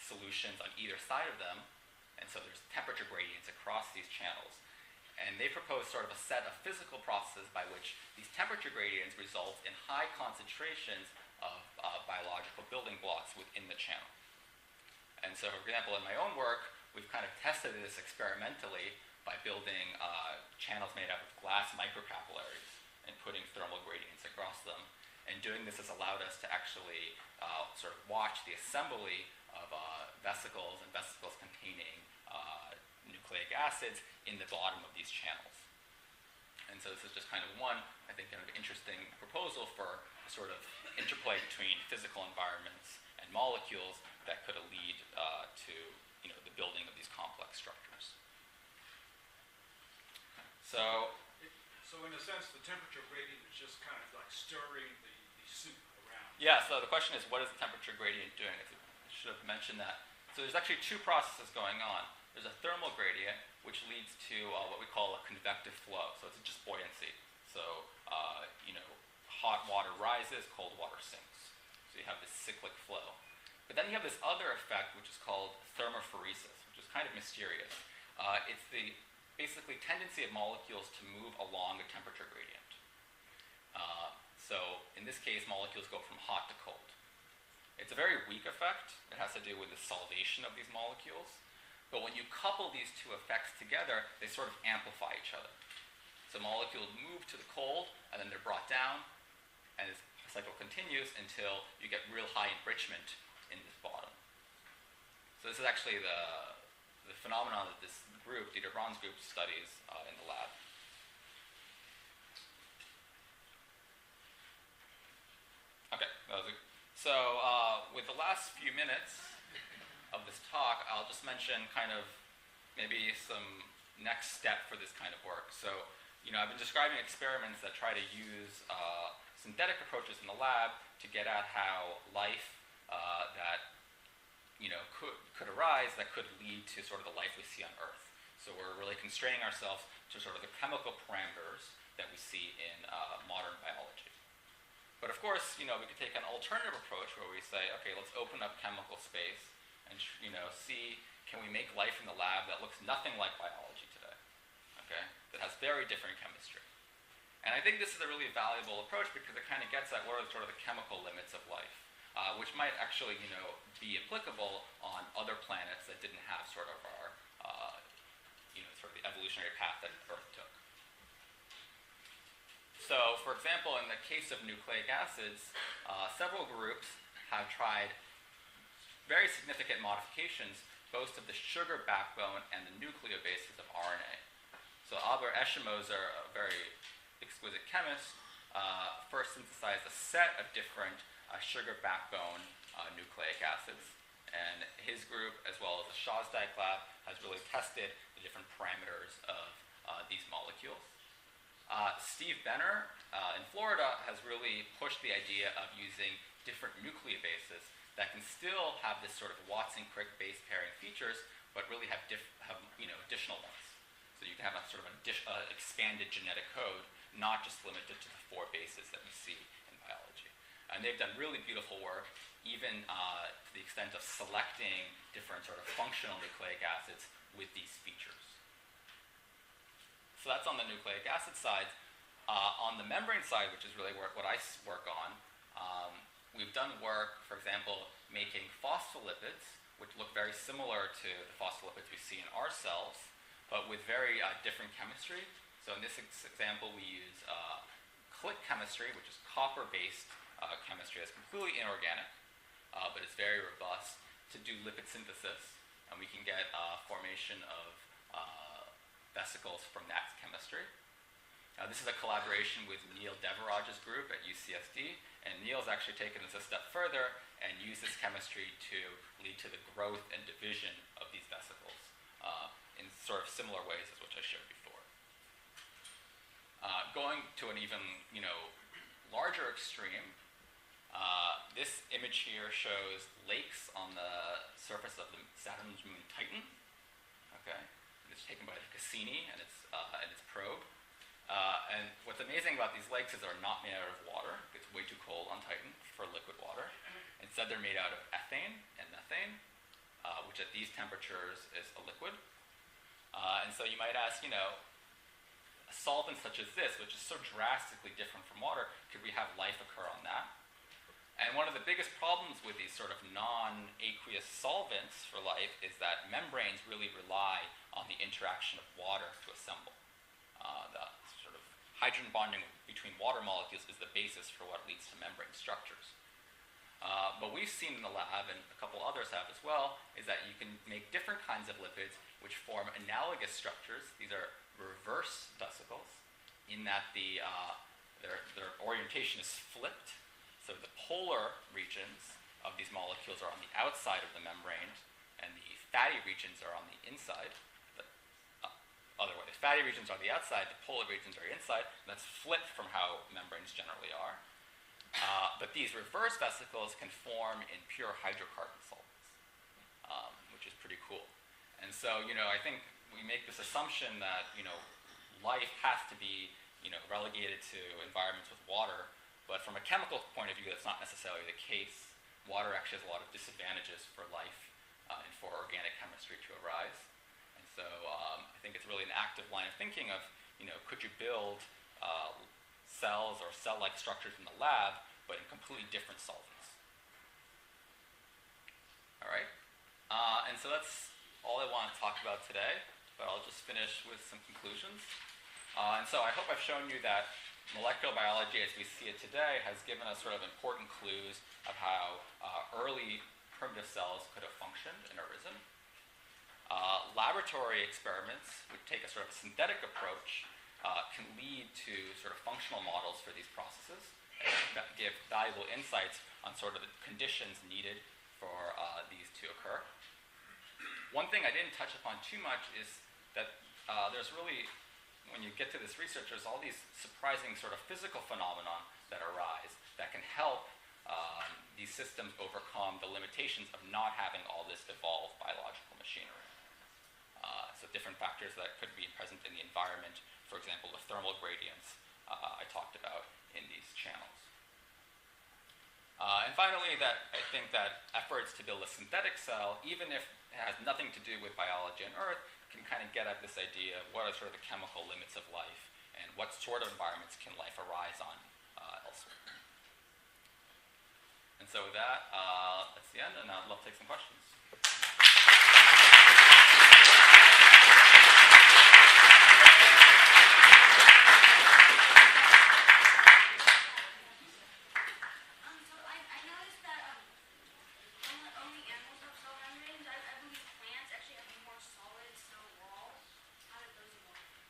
solutions on either side of them, and so there's temperature gradients across these channels. And they propose sort of a set of physical processes by which these temperature gradients result in high concentrations of biological building blocks within the channel. And so, for example, in my own work, we've kind of tested this experimentally by building channels made out of glass microcapillaries and putting thermal gradients across them. And doing this has allowed us to actually sort of watch the assembly of vesicles and vesicles containing nucleic acids in the bottom of these channels. And so this is just kind of one, I think, kind of interesting proposal for a sort of interplay between physical environments and molecules that could lead to the building of these complex structures. So in a sense, the temperature gradient is just kind of like stirring the soup around. yeah, so the question is, what is the temperature gradient doing? I should have mentioned that. So there's actually two processes going on. There's a thermal gradient, which leads to what we call a convective flow. So it's just buoyancy. So, hot water rises, cold water sinks. So you have this cyclic flow. But then you have this other effect, which is called thermophoresis, which is kind of mysterious. It's the basically tendency of molecules to move along a temperature gradient. So in this case, molecules go from hot to cold. It's a very weak effect. It has to do with the solvation of these molecules. But when you couple these two effects together, they sort of amplify each other. So molecules move to the cold, and then they're brought down, and this cycle continues until you get real high enrichment in this bottom. So this is actually the phenomenon that this group, Dieter Braun's group, studies in the lab. Okay, so with the last few minutes of this talk, I'll just mention kind of maybe some next step for this kind of work. So, I've been describing experiments that try to use synthetic approaches in the lab to get at how life that could arise that could lead to sort of the life we see on Earth. So we're really constraining ourselves to sort of the chemical parameters that we see in modern biology. But of course, we could take an alternative approach where we say, okay, let's open up chemical space and see, can we make life in the lab that looks nothing like biology today, okay, that has very different chemistry. And I think this is a really valuable approach because it kind of gets at what are sort of the chemical limits of life, which might actually, be applicable on other planets that didn't have sort of our, sort of the evolutionary path that Earth took. So, for example, in the case of nucleic acids, several groups have tried very significant modifications, both of the sugar backbone and the nucleobases of RNA. So Albert Eschenmoser, a very exquisite chemist, first synthesized a set of different sugar backbone nucleic acids. And his group, as well as the Shostak lab, has really tested the different parameters of these molecules. Steve Benner in Florida has really pushed the idea of using different nucleobases that can still have this sort of Watson-Crick base pairing features, but really have additional ones. So you can have a sort of expanded genetic code, not just limited to the 4 bases that we see in biology. And they've done really beautiful work, even to the extent of selecting different sort of functional nucleic acids with these features. So that's on the nucleic acid side. On the membrane side, which is really what I work on, we've done work, for example, making phospholipids, which look very similar to the phospholipids we see in our cells, but with very different chemistry. So in this example, we use click chemistry, which is copper-based chemistry. It's completely inorganic, but it's very robust to do lipid synthesis, and we can get formation of vesicles from that chemistry. This is a collaboration with Neil Devaraj's group at UCSD, and Neil's actually taken this a step further and used this chemistry to lead to the growth and division of these vesicles in sort of similar ways as which I showed before. Going to an even larger extreme, this image here shows lakes on the surface of the Saturn's moon Titan. Okay, and it's taken by the Cassini and its probe. And what's amazing about these lakes is they're not made out of water. It's way too cold on Titan for liquid water. Instead, they're made out of ethane and methane, which at these temperatures is a liquid. And so you might ask, a solvent such as this, which is so drastically different from water, could we have life occur on that? And one of the biggest problems with these sort of non-aqueous solvents for life is that membranes really rely on the interaction of water to assemble. The sort of hydrogen bonding between water molecules is the basis for what leads to membrane structures. But we've seen in the lab, and a couple others have as well, is that you can make different kinds of lipids which form analogous structures. These are reverse vesicles, in that their orientation is flipped. So the polar regions of these molecules are on the outside of the membrane, and the fatty regions are on the inside. Other way, the fatty regions are the outside, the polar regions are inside. That's flipped from how membranes generally are. But these reverse vesicles can form in pure hydrocarbon solvents, which is pretty cool. And so, I think we make this assumption that, life has to be, relegated to environments with water. But from a chemical point of view, that's not necessarily the case. Water actually has a lot of disadvantages for life and for organic chemistry to arise. And so I think it's really an active line of thinking of, could you build cells or cell-like structures in the lab, but in completely different solvents? All right. And so that's all I want to talk about today, but I'll just finish with some conclusions. And so I hope I've shown you that molecular biology as we see it today has given us sort of important clues of how early primitive cells could have functioned and arisen. Laboratory experiments, which take a sort of synthetic approach, can lead to sort of functional models for these processes and give valuable insights on sort of the conditions needed for these to occur. One thing I didn't touch upon too much is that there's really, when you get to this research, there's all these surprising sort of physical phenomena that arise that can help these systems overcome the limitations of not having all this evolved biological machinery. So different factors that could be present in the environment, for example, the thermal gradients I talked about in these channels. And finally, I think that efforts to build a synthetic cell, even if it has nothing to do with biology on Earth, can kind of get at this idea of what are sort of the chemical limits of life and what sort of environments can life arise on elsewhere. And so with that, that's the end, and I'd love to take some questions.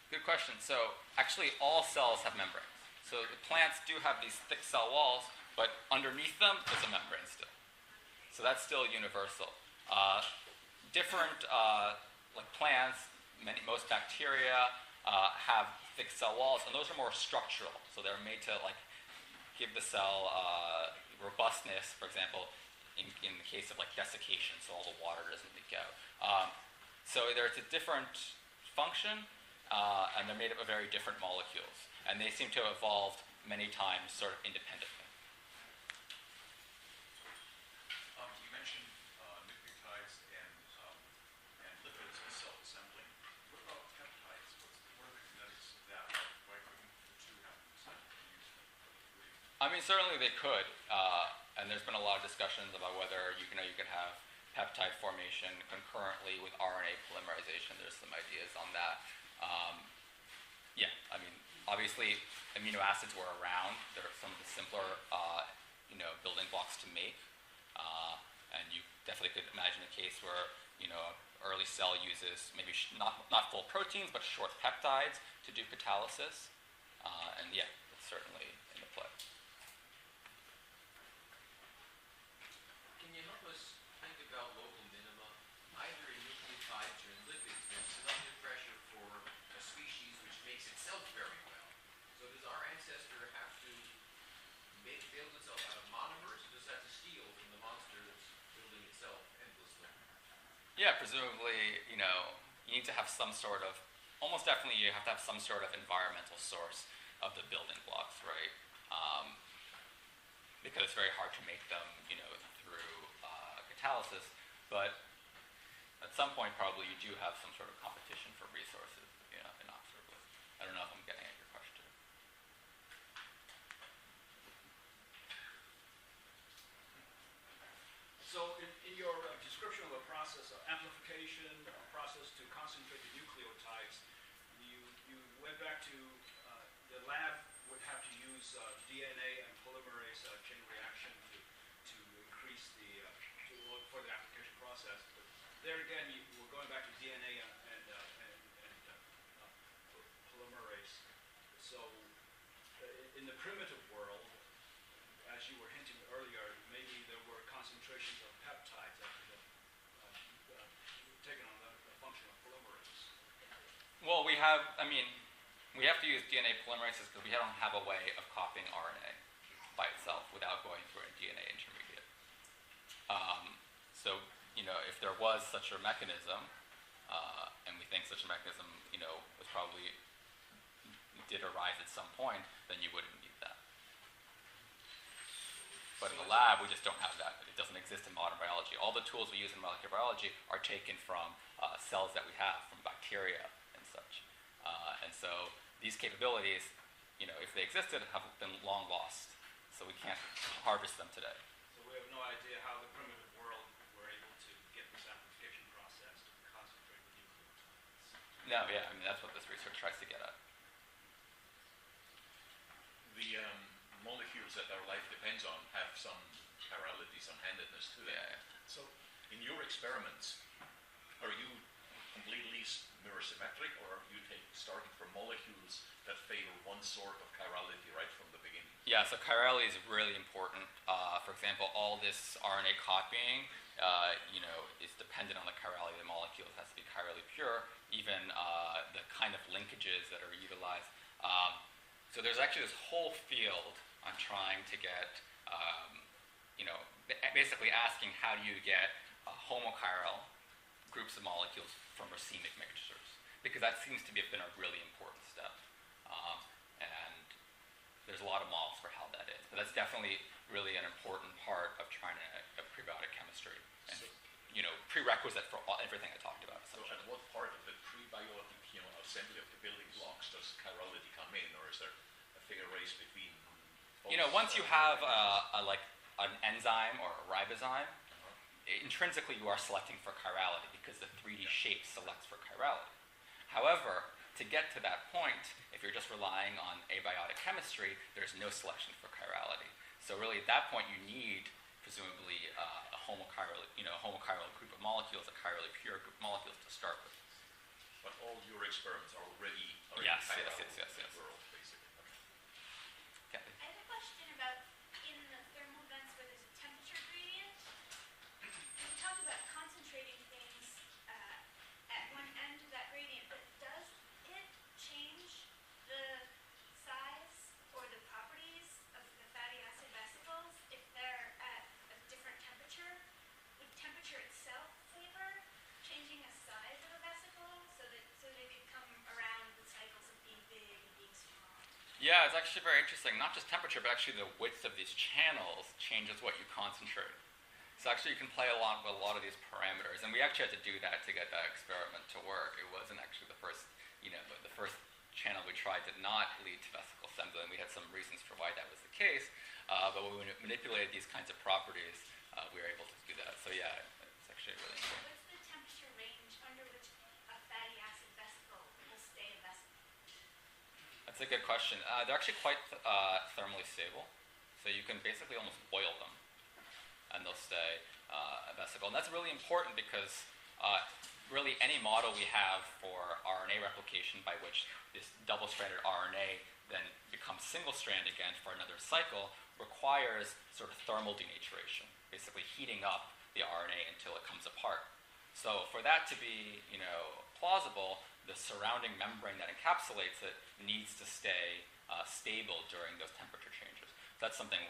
Good question. So actually all cells have membranes. So the plants do have these thick cell walls, but underneath them is a membrane still. So that's still universal. Different like plants, most bacteria have thick cell walls, and those are more structural. So they're made to like give the cell robustness, for example, in the case of like desiccation, so all the water doesn't leak out. So there's a different function. and they're made up of very different molecules. And they seem to have evolved many times sort of independently. You mentioned nucleotides and lipids and self-assembling. What about peptides? What are the kinetics of that? Why couldn't the two happen simultaneously? I mean, certainly they could, and there's been a lot of discussions about whether you could have peptide formation concurrently with RNA polymerization. There's some ideas on that. Yeah, I mean, obviously amino acids were around. They're some of the simpler, building blocks to make, and you definitely could imagine a case where early cell uses maybe not full proteins but short peptides to do catalysis, and yeah, it's certainly in the play. Can you help us think about local minima, either in nucleotides or in lipids? There's selective pressure for a species which makes itself very well. So does our ancestor have to build itself out of monomers, or does it have to steal from the monster that's building itself endlessly? Yeah, presumably, you need to have some sort of, almost definitely you have to have some sort of environmental source of the building blocks, right? Because it's very hard to make them, through catalysis, but at some point probably you do have some sort of competition for resources, inexorably. I don't know if I'm getting at your question. So in your description of the process of amplification, process to concentrate the nucleotides, you went back to the lab would have to use DNA and polymerase chain reaction to increase for the application process. But there again, we're going back to DNA and polymerase. So in the primitive world, as you were hinting earlier, maybe there were concentrations of peptides that have taken on the function of polymerase. Well, we have to use DNA polymerases because we don't have a way of copying RNA by itself without going through a DNA intermediate. So, if there was such a mechanism, and we think such a mechanism, was probably did arise at some point, then you wouldn't need that. But in the lab, we just don't have that. It doesn't exist in modern biology. All the tools we use in molecular biology are taken from cells that we have, from bacteria and such. And so these capabilities, if they existed, have been long lost. So we can't harvest them today. So we have no idea how the primitive world were able to get this amplification process to concentrate the nucleotides. No, yeah, that's what this research tries to get at. The molecules that our life depends on have some chirality, some handedness to them. Yeah. So in your experiments, are you completely mirror-symmetric, or are you starting from molecules that favor one sort of chirality right from the beginning? Yeah, so chirality is really important. For example, all this RNA copying, is dependent on the chirality of the molecule. It has to be chirally pure, even the kind of linkages that are utilized. So there's actually this whole field on trying to get, basically asking how do you get homochiral groups of molecules from racemic mixtures, because that seems to have been a really important step. And there's a lot of models for how that is, but that's definitely really an important part of trying to prebiotic chemistry, and prerequisite for everything I talked about. So at what part of the prebiotic assembly of the building blocks does chirality come in, or is there a figure race between? Once you have an enzyme or a ribozyme, intrinsically you are selecting for chirality because the 3D shape selects for chirality. However, to get to that point, if you're just relying on abiotic chemistry, there's no selection for chirality. So really at that point you need, presumably, a homochiral group of molecules, a chirally pure group of molecules to start with. But all your experiments are already Yes. world, basically. Okay. I have a question about in the thermal vents where there's a temperature gradient. You talk about concentrating things at one end of that gradient, but does it change the size or the properties of the fatty acid vesicles if they're at a different temperature? Would temperature itself favor changing the size of a vesicle so they could come around the Yeah, it's actually very interesting. Not just temperature, but actually the width of these channels changes what you concentrate. So actually you can play along with a lot of these parameters. And we actually had to do that to get that experiment to work. It wasn't actually the first channel we tried did not lead to vesicle assembly, and we had some reasons for why that was the case. But when we manipulated these kinds of properties, we were able to do that. So yeah, it's actually really important. What's the temperature range under which a fatty acid vesicle will stay a vesicle? That's a good question. They're actually quite thermally stable. So you can basically almost boil them, and they'll stay a vesicle. And that's really important because really any model we have for RNA replication by which this double-stranded RNA then becomes single-strand again for another cycle requires sort of thermal denaturation, basically heating up the RNA until it comes apart. So for that to be, plausible, the surrounding membrane that encapsulates it needs to stay stable during those temperature changes. So that's something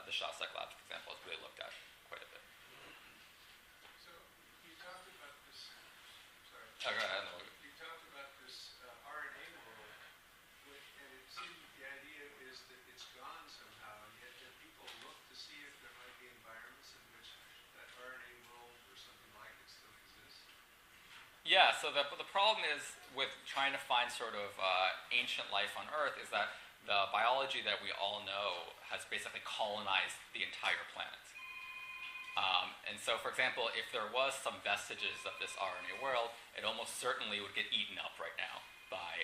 the Shostak lab, for example, has really looked at quite a bit. So you talked about this. Sorry. Oh, go ahead. You talked about this RNA world, and it seems that the idea is that it's gone somehow, and yet that people look to see if there might be environments in which that RNA world or something like it still exists. Yeah, so the problem is with trying to find sort of ancient life on Earth is that the biology that we all know has basically colonized the entire planet. And so, for example, if there was some vestiges of this RNA world, it almost certainly would get eaten up right now by,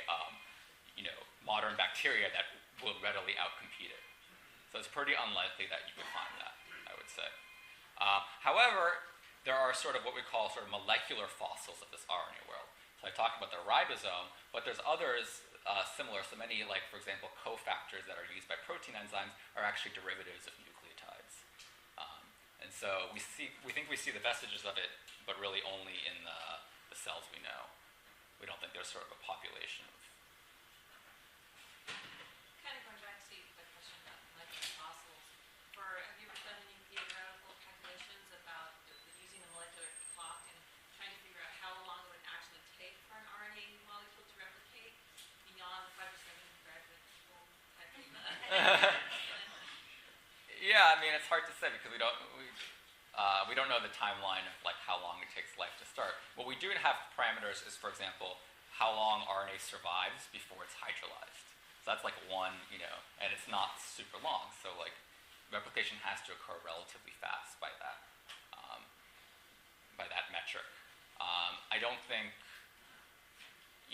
modern bacteria that will readily outcompete it. So it's pretty unlikely that you could find that, I would say. However, there are sort of what we call sort of molecular fossils of this RNA world. So I talked about the ribosome, but there's others similar. So many, like, for example, cofactors that are used by protein enzymes are actually derivatives of nucleotides. And so we think we see the vestiges of it, but really only in the cells we know. We don't think there's sort of a population of. Kind of going back to the question about molecular fossils. Have you ever done any theoretical calculations about using the molecular clock and trying to figure out how long it would actually take for an RNA molecule to replicate beyond the 5 or 7 graduate school type of Yeah, I mean, it's hard to say because we don't know the timeline of like how long it takes life to start. What we do have parameters is, for example, how long RNA survives before it's hydrolyzed. So that's like one, and it's not super long. So like replication has to occur relatively fast by that metric. I don't think,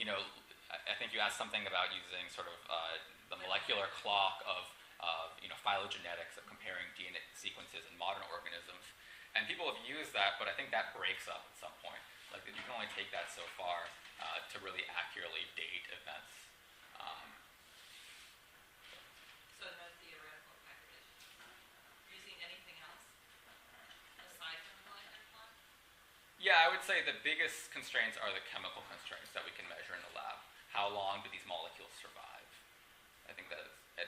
I think you asked something about using sort of the molecular clock of phylogenetics, of comparing DNA sequences in modern organisms. And people have used that, but I think that breaks up at some point. Like, you can only take that so far to really accurately date events. So no theoretical calculations. Using anything else aside from the molecular clock? Yeah, I would say the biggest constraints are the chemical constraints that we can measure in the lab. How long do these molecules survive? I think that is, and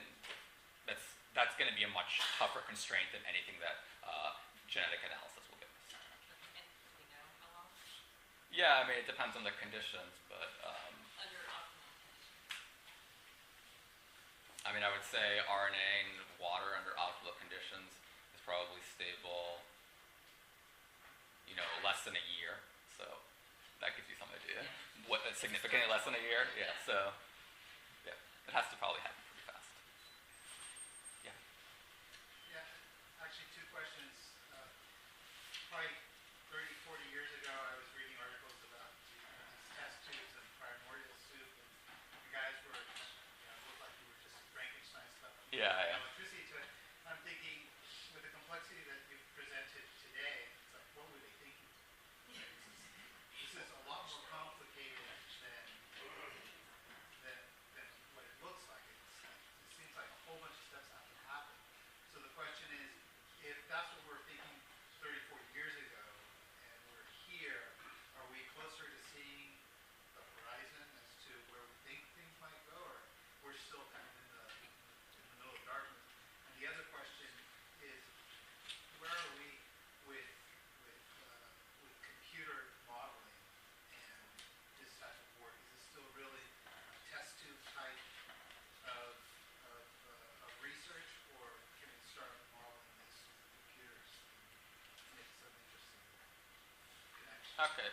that's going to be a much tougher constraint than anything that genetic analysis will give us. And do we know how long? Yeah, I mean, it depends on the conditions, but Under optimal conditions. I mean, I would say RNA in water under optimal conditions is probably stable, less than a year. So that gives you some idea. Yeah. What, significantly less than a year? Yeah, so yeah, it has to probably happen pretty fast. Yeah. Yeah, actually 2 questions. Probably 30, 40 years ago, I was reading articles about these test tubes and primordial soup, and the guys were, looked like you were just Frankenstein stuff. Yeah, yeah. Electricity to it. I'm thinking, with the complexity that you've presented today, it's like, what were they thinking? This is a lot more complicated than what it looks like. It seems like a whole bunch of steps have to happen. So the question is, if that's what we're thinking 30, 40 years ago, and we're here, are we closer to seeing the horizon as to where we think things might go, or we're still kind of in the middle of darkness Okay.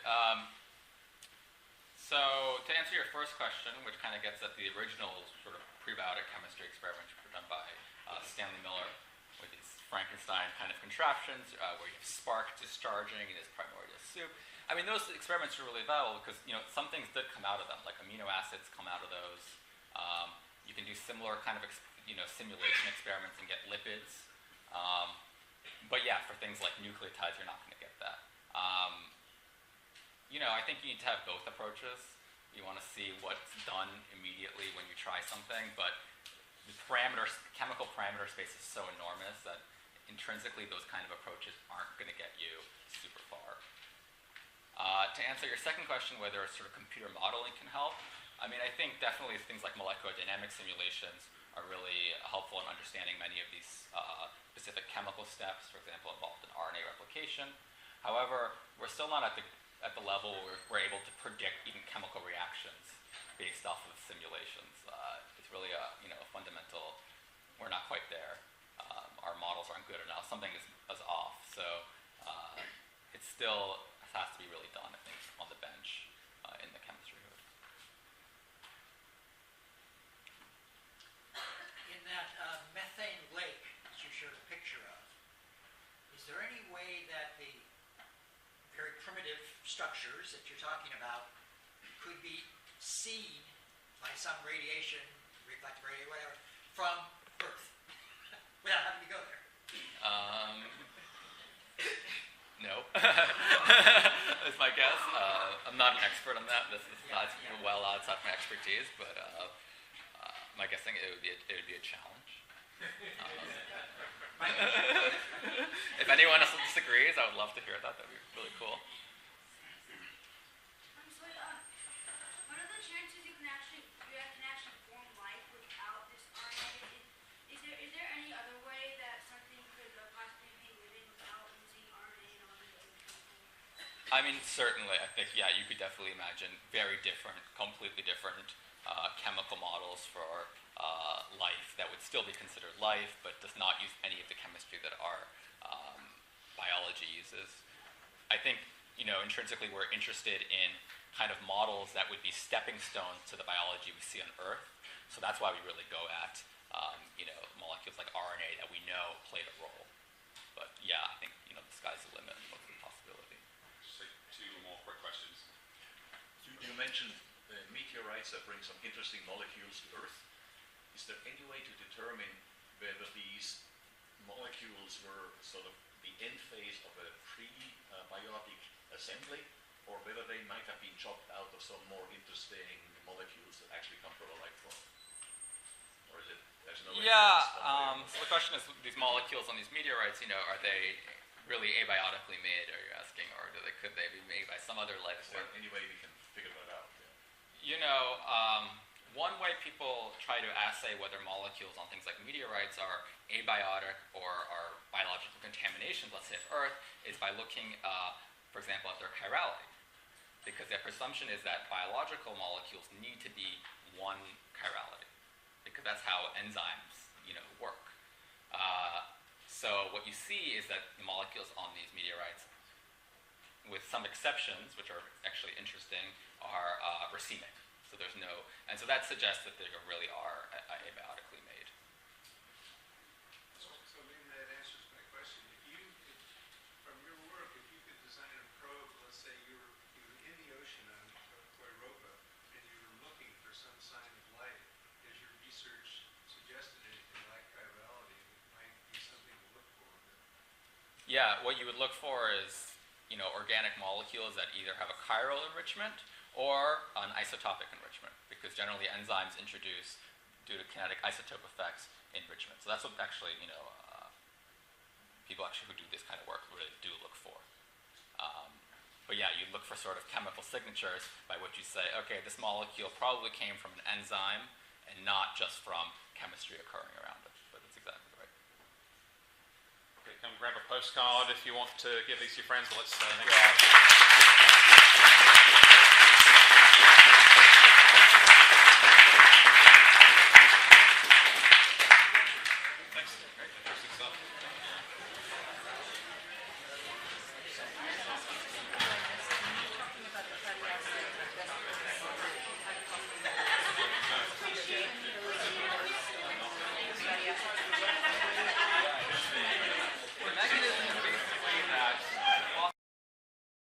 So to answer your first question, which kind of gets at the original sort of prebiotic chemistry experiments which were done by Stanley Miller with these Frankenstein kind of contraptions where you have spark discharging in this primordial soup. I mean, those experiments are really valuable because, some things did come out of them, like amino acids come out of those. You can do similar kind of, simulation experiments and get lipids. But yeah, for things like nucleotides, you're not going to get that. I think you need to have both approaches. You want to see what's done immediately when you try something, but the chemical parameter space is so enormous that intrinsically those kind of approaches aren't going to get you super far. To answer your second question, whether sort of computer modeling can help, I think definitely things like molecular dynamic simulations are really helpful in understanding many of these specific chemical steps, for example, involved in RNA replication. However, we're still not at the level where we're able to predict even chemical reactions based off of simulations. It's really a fundamental, we're not quite there. Our models aren't good enough. Something is off. So it still has to be really done, I think, on the bench in the chemistry hood. In that methane lake that you showed a picture of, is there any way that the very primitive structures that you're talking about could be seen by some radiation, reflective radiation, whatever, from Earth without having to go there? No. That's my guess. I'm not an expert on that. This is well outside my expertise, but my guessing it would be a challenge. If anyone else disagrees, I would love to hear that. That'd be really cool. I'm sorry, what are the chances you can actually form life without this RNA? Is there any other way that something could possibly be living without using RNA and all the other chemicals? Certainly. I think, you could definitely imagine very different, completely different chemical models for life that would still be considered life, but does not use any of the chemistry that our biology uses. I think, intrinsically we're interested in kind of models that would be stepping stones to the biology we see on Earth. So that's why we really go at, molecules like RNA that we know played a role. But yeah, I think, the sky's the limit of the possibility. So 2 more quick questions. You mentioned meteorites that bring some interesting molecules to Earth. Is there any way to determine whether these molecules were sort of the end phase of a pre-biotic assembly, or whether they might have been chopped out of some more interesting molecules that actually come from a life form? Or is it, there's no way so the question is, these molecules on these meteorites, are they really abiotically made, are you asking, or could they be made by some other life form? Is there any way we can figure that out? One way people try to assay whether molecules on things like meteorites are abiotic or are biological contaminations, let's say of Earth, is by looking, for example, at their chirality. Because their presumption is that biological molecules need to be one chirality, because that's how enzymes, work. So what you see is that the molecules on these meteorites, with some exceptions, which are actually interesting, are racemic. So there's no, and so that suggests that they really are abiotically made. So maybe that answers my question. From your work, if you could design a probe, let's say you were in the ocean on Europa, and you were looking for some sign of life, as your research suggested anything like chirality, it might be something to look for. Yeah, what you would look for is, organic molecules that either have a chiral enrichment or an isotopic enrichment, because generally enzymes introduce, due to kinetic isotope effects, enrichment. So that's what actually, people actually who do this kind of work really do look for. But yeah, you look for sort of chemical signatures by which you say, okay, this molecule probably came from an enzyme and not just from chemistry occurring around it. But that's exactly right. Okay, come grab a postcard if you want to give these to your friends. Let's